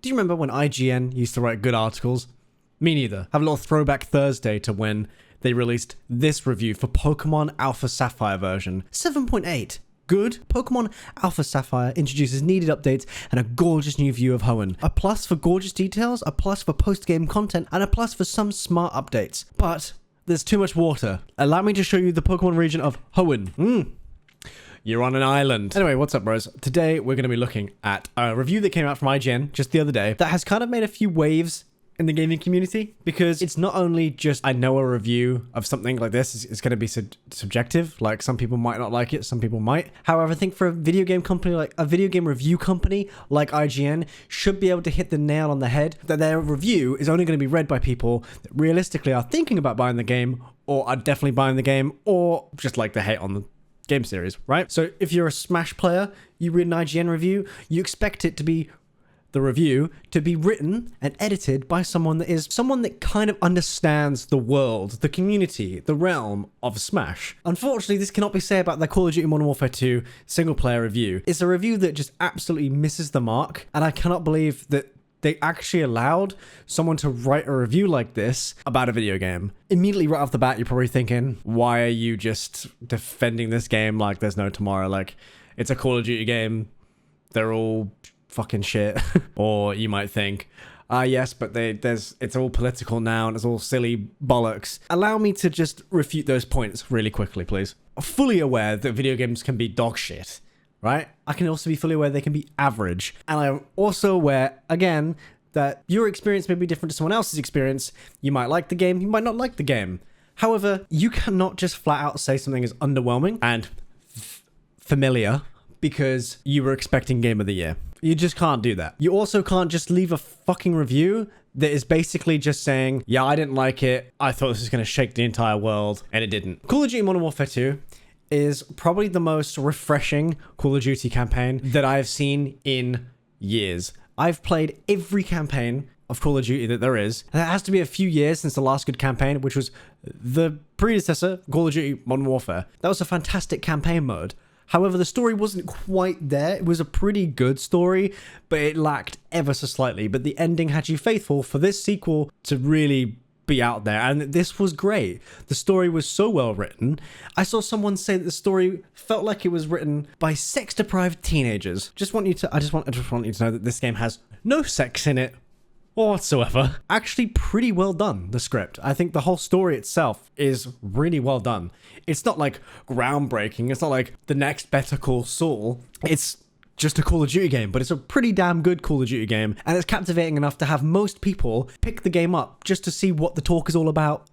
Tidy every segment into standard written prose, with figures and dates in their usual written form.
Do you remember when IGN used to write good articles? Me neither. Have a little throwback Thursday to when they released this review for Pokemon Alpha Sapphire version 7.8. Good. Pokemon Alpha Sapphire introduces needed updates and a gorgeous new view of Hoenn. A plus for gorgeous details, a plus for post-game content, and a plus for some smart updates. But there's too much water. Allow me to show you the Pokemon region of Hoenn. You're on an island. Anyway, what's up, bros? Today, we're going to be looking at a review that came out from IGN just the other day that has kind of made a few waves in the gaming community, because it's not only just, I know a review of something like this is going to be subjective. Like, some people might not like it, some people might. However, I think for a video game company, like a video game review company like IGN, should be able to hit the nail on the head that their review is only going to be read by people that realistically are thinking about buying the game, or are definitely buying the game, or just like the hate on the game series, right? So if you're a Smash player, you read an IGN review, you expect it to be the review to be written and edited by someone that kind of understands the world, the community, the realm of Smash. Unfortunately, this cannot be said about the Call of Duty Modern Warfare 2 single player review. It's a review that just absolutely misses the mark, and I cannot believe that they actually allowed someone to write a review like this about a video game. Immediately right off the bat, you're probably thinking, why are you just defending this game like there's no tomorrow? Like, it's a Call of Duty game. They're all fucking shit. Or you might think, yes, but it's all political now and it's all silly bollocks. Allow me to just refute those points really quickly, please. I'm fully aware that video games can be dog shit, right? I can also be fully aware they can be average. And I'm also aware, again, that your experience may be different to someone else's experience. You might like the game, you might not like the game. However, you cannot just flat out say something is underwhelming and familiar because you were expecting Game of the Year. You just can't do that. You also can't just leave a fucking review that is basically just saying, yeah, I didn't like it, I thought this was going to shake the entire world, and it didn't. Call of Duty Modern Warfare 2 is probably the most refreshing Call of Duty campaign that I have seen in years. I've played every campaign of Call of Duty that there is, and it has to be a few years since the last good campaign, which was the predecessor, Call of Duty Modern Warfare. That was a fantastic campaign mode. However, the story wasn't quite there. It was a pretty good story, but it lacked ever so slightly. But the ending had you faithful for this sequel to really be out there, and this was great. The story was so well written. I saw someone say that the story felt like it was written by sex-deprived teenagers. I just want you to know that this game has no sex in it whatsoever. Actually, pretty well done, the script. I think the whole story itself is really well done. It's not like groundbreaking. It's not like the next Better Call Saul. It's just a Call of Duty game, but it's a pretty damn good Call of Duty game, and it's captivating enough to have most people pick the game up just to see what the talk is all about.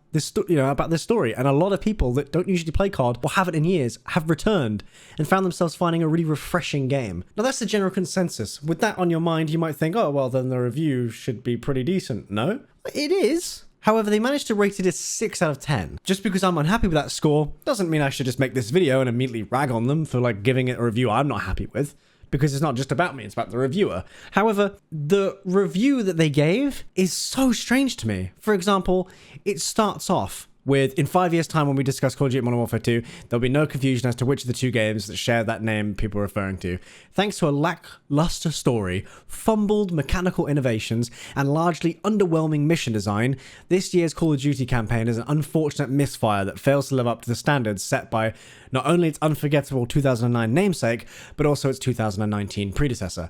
About this story. And a lot of people that don't usually play COD or haven't in years have returned and found themselves finding a really refreshing game. Now, that's the general consensus. With that on your mind, you might think, oh, well, then the review should be pretty decent. No, it is. However, they managed to rate it a 6 out of 10. Just because I'm unhappy with that score doesn't mean I should just make this video and immediately rag on them for like giving it a review I'm not happy with. Because it's not just about me, it's about the reviewer. However, the review that they gave is so strange to me. For example, it starts off with, in 5 years' time when we discuss Call of Duty Modern Warfare 2, there'll be no confusion as to which of the two games that share that name people are referring to. Thanks to a lackluster story, fumbled mechanical innovations, and largely underwhelming mission design, this year's Call of Duty campaign is an unfortunate misfire that fails to live up to the standards set by not only its unforgettable 2009 namesake, but also its 2019 predecessor.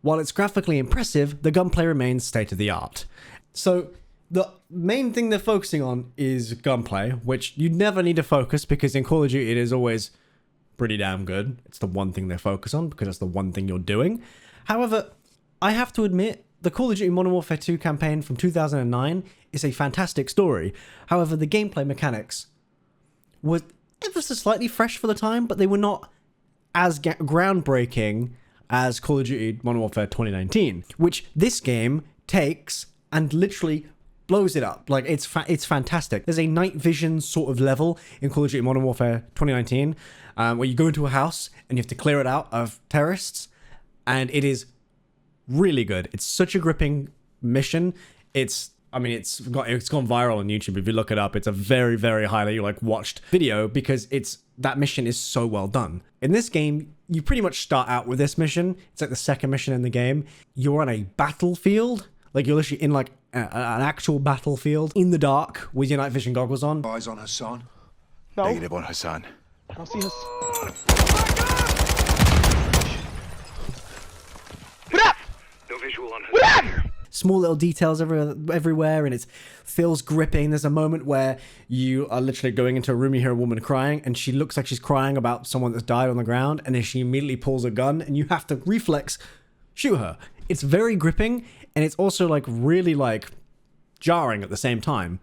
While it's graphically impressive, the gunplay remains state-of-the-art. So, the main thing they're focusing on is gunplay, which you never need to focus because in Call of Duty it is always pretty damn good. It's the one thing they focus on because that's the one thing you're doing. However, I have to admit, the Call of Duty Modern Warfare 2 campaign from 2009 is a fantastic story. However, the gameplay mechanics were ever so slightly fresh for the time, but they were not as groundbreaking as Call of Duty Modern Warfare 2019, which this game takes and literally blows it up. Like, it's fantastic. There's a night vision sort of level in Call of Duty Modern Warfare 2019 where you go into a house and you have to clear it out of terrorists, and it is really good. It's such a gripping mission. It's I mean, it's gone viral on YouTube. If you look it up, it's a very, very highly like watched video because that mission is so well done. In this game, you pretty much start out with this mission. It's like the second mission in the game. You're on a battlefield. Like you're literally in like an actual battlefield in the dark with your night vision goggles on. Eyes on Hassan? No. Negative on Hassan. I don't see his... What up? No visual on What up? Small little details everywhere, and it feels gripping. There's a moment where you are literally going into a room, you hear a woman crying, and she looks like she's crying about someone that's died on the ground, and then she immediately pulls a gun, and you have to reflex shoot her. It's very gripping, and it's also like really like jarring at the same time.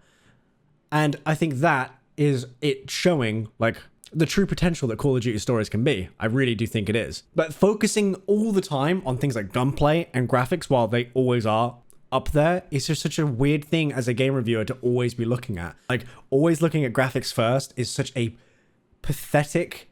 And I think that is it showing like the true potential that Call of Duty stories can be. I really do think it is. But focusing all the time on things like gunplay and graphics, while they always are up there, is just such a weird thing as a game reviewer to always be looking at. Like, always looking at graphics first is such a pathetic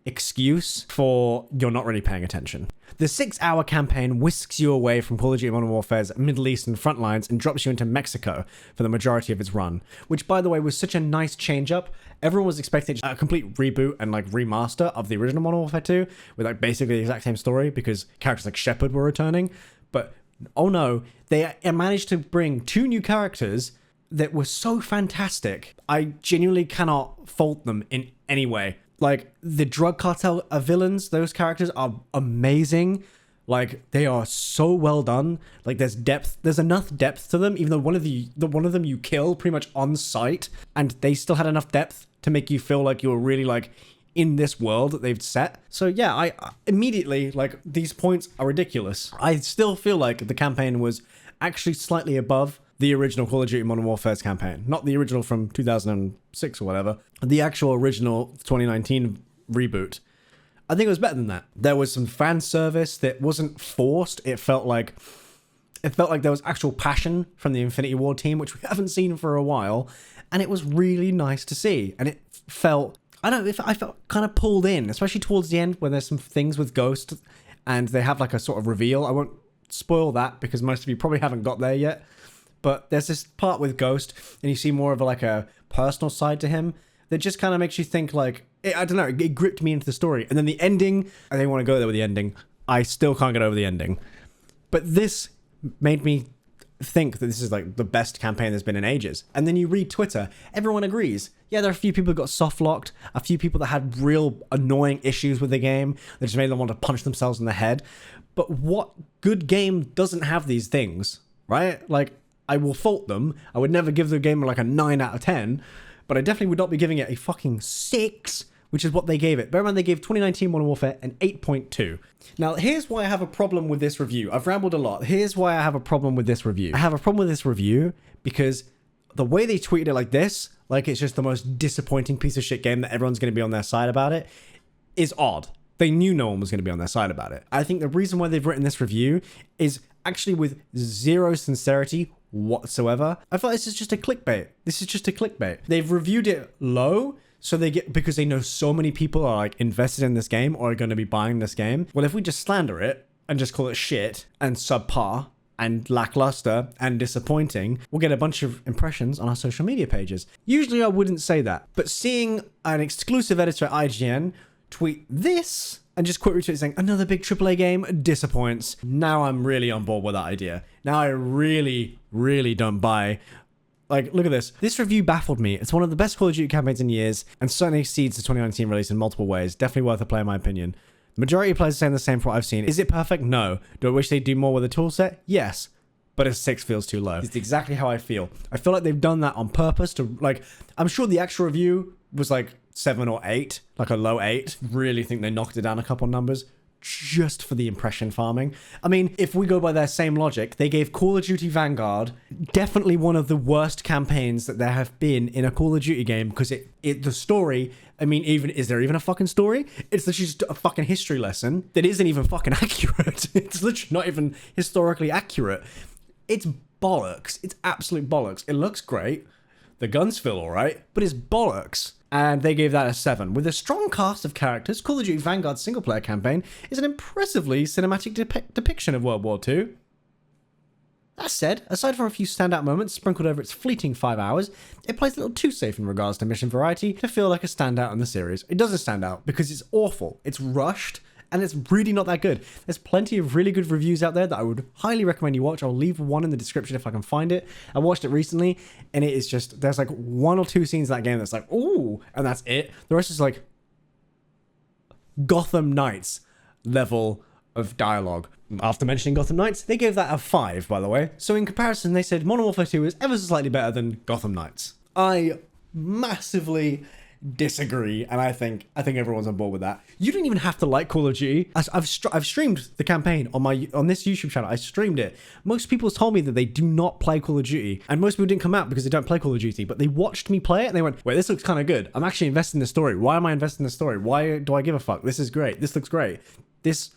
excuse for you're not really paying attention. The 6-hour campaign whisks you away from Call of Duty Modern Warfare's Middle Eastern front lines and drops you into Mexico for the majority of its run, which, by the way, was such a nice change-up. Everyone was expecting a complete reboot and like remaster of the original Modern Warfare 2 with like basically the exact same story because characters like Shepard were returning. But oh no, they managed to bring 2 new characters that were so fantastic. I genuinely cannot fault them in any way. Like, the drug cartel villains, those characters are amazing. Like, they are so well done. Like, there's depth. There's enough depth to them, even though one of them you kill pretty much on sight, and they still had enough depth to make you feel like you were really, like, in this world that they've set. So, yeah, I immediately, like, these points are ridiculous. I still feel like the campaign was actually slightly above the original Call of Duty Modern Warfare's campaign. Not the original from 2006 or whatever. The actual original 2019 reboot. I think it was better than that. There was some fan service that wasn't forced. It felt like there was actual passion from the Infinity Ward team, which we haven't seen for a while. And it was really nice to see. And it felt, I felt kind of pulled in, especially towards the end when there's some things with Ghost and they have like a sort of reveal. I won't spoil that because most of you probably haven't got there yet. But there's this part with Ghost, and you see more of a personal side to him that just kind of makes you think like, I don't know, it gripped me into the story. And then the ending, I didn't want to go there with the ending. I still can't get over the ending. But this made me think that this is like the best campaign there's been in ages. And then you read Twitter, everyone agrees. Yeah, there are a few people who got soft locked, a few people that had real annoying issues with the game that just made them want to punch themselves in the head. But what good game doesn't have these things, right? Like, I will fault them. I would never give the game like a 9 out of 10, but I definitely would not be giving it a fucking 6, which is what they gave it. Bear in mind, they gave 2019 Modern Warfare an 8.2. Now, here's why I have a problem with this review. I've rambled a lot. Here's why I have a problem with this review. I have a problem with this review because the way they tweeted it like this, like it's just the most disappointing piece of shit game that everyone's going to be on their side about it, is odd. They knew no one was going to be on their side about it. I think the reason why they've written this review is actually with zero sincerity whatsoever. I thought this is just a clickbait. This is just a clickbait. They've reviewed it low, so because they know so many people are like invested in this game or are going to be buying this game. Well, if we just slander it and just call it shit and subpar and lackluster and disappointing, we'll get a bunch of impressions on our social media pages. Usually I wouldn't say that, but seeing an exclusive editor at IGN tweet this and just quote retweet saying another big AAA game disappoints. Now I'm really on board with that idea. Now I really, really don't buy. Like, look at this. This review baffled me. It's one of the best Call of Duty campaigns in years and certainly exceeds the 2019 release in multiple ways. Definitely worth a play in my opinion. The majority of players are saying the same for what I've seen. Is it perfect? No. Do I wish they'd do more with the toolset? Yes. But a 6 feels too low. It's exactly how I feel. I feel like they've done that on purpose to, like, I'm sure the actual review was like 7 or 8, like a low 8. Really think they knocked it down a couple numbers just for the impression farming. I mean, if we go by their same logic, they gave Call of Duty Vanguard definitely one of the worst campaigns that there have been in a Call of Duty game because the story, I mean, is there even a fucking story? It's literally just a fucking history lesson that isn't even fucking accurate. It's literally not even historically accurate. It's bollocks. It's absolute bollocks. It looks great. The guns feel alright, but it's bollocks. And they gave that a 7. With a strong cast of characters, Call of Duty Vanguard's single-player campaign is an impressively cinematic depiction of World War II. That said, aside from a few standout moments sprinkled over its fleeting 5 hours, it plays a little too safe in regards to mission variety to feel like a standout in the series. It doesn't stand out because it's awful, it's rushed, and it's really not that good. There's plenty of really good reviews out there that I would highly recommend you watch. I'll leave one in the description if I can find it. I watched it recently, and it is just, there's like 1 or 2 scenes in that game that's like, ooh, and that's it. The rest is like Gotham Knights level of dialogue. After mentioning Gotham Knights, they gave that a 5, by the way. So in comparison, they said Modern Warfare 2 is ever so slightly better than Gotham Knights. I massively disagree, and I think everyone's on board with that. You don't even have to like Call of Duty. I've streamed the campaign on this YouTube channel. I streamed it. Most people told me that they do not play Call of Duty, and most people didn't come out because they don't play Call of Duty, but they watched me play it and they went, wait, this looks kind of good. I'm actually invested in the story. Why am I invested in the story? Why do I give a fuck? This is great. This looks great. This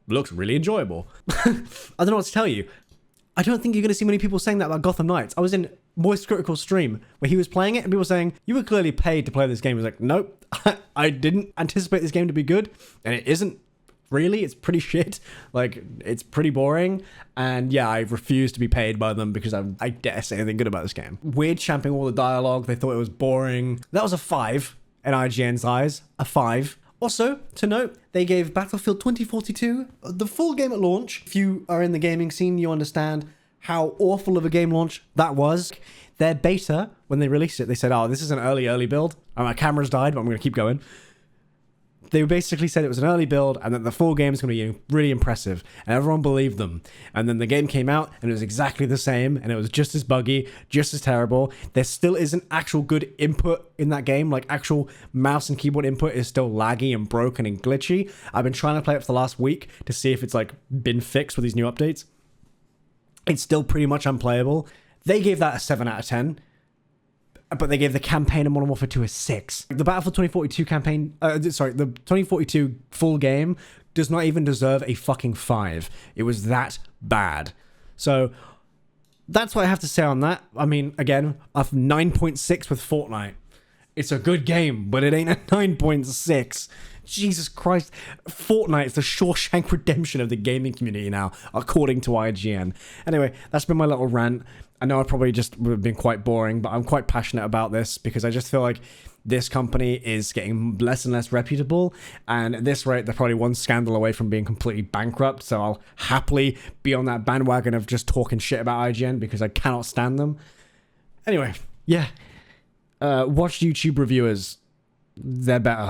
looks really enjoyable. I don't know what to tell you. I don't think you're going to see many people saying that about Gotham Knights. I was in Moist Critical stream where he was playing it and people were saying, you were clearly paid to play this game. He was like, nope, I didn't anticipate this game to be good, and it isn't really. It's pretty shit. Like, it's pretty boring, and yeah, I refuse to be paid by them because I dare say anything good about this game. Weird champing all the dialogue. They thought it was boring. That was a 5 in IGN's eyes. A 5. Also, to note, they gave Battlefield 2042 the full game at launch. If you are in the gaming scene, you understand how awful of a game launch that was. Their beta, when they released it, they said, oh, this is an early build. And my camera's died, but I'm going to keep going. They basically said it was an early build and that the full game is going to be really impressive. And everyone believed them. And then the game came out and it was exactly the same. And it was just as buggy, just as terrible. There still isn't actual good input in that game. Like, actual mouse and keyboard input is still laggy and broken and glitchy. I've been trying to play it for the last week to see if it's like been fixed with these new updates. It's still pretty much unplayable. They gave that a 7 out of 10. But they gave the campaign of Modern Warfare 2 a 6. The Battlefield 2042 campaign, the 2042 full game does not even deserve a fucking 5. It was that bad. So that's what I have to say on that. I mean, again, a 9.6 with Fortnite. It's a good game, but it ain't a 9.6. Jesus Christ. Fortnite is the Shawshank Redemption of the gaming community now, according to IGN. Anyway, that's been my little rant. I know I probably just would have been quite boring, but I'm quite passionate about this because I just feel like this company is getting less and less reputable, and at this rate, they're probably one scandal away from being completely bankrupt, so I'll happily be on that bandwagon of just talking shit about IGN because I cannot stand them. Anyway, yeah. Watch YouTube reviewers. They're better.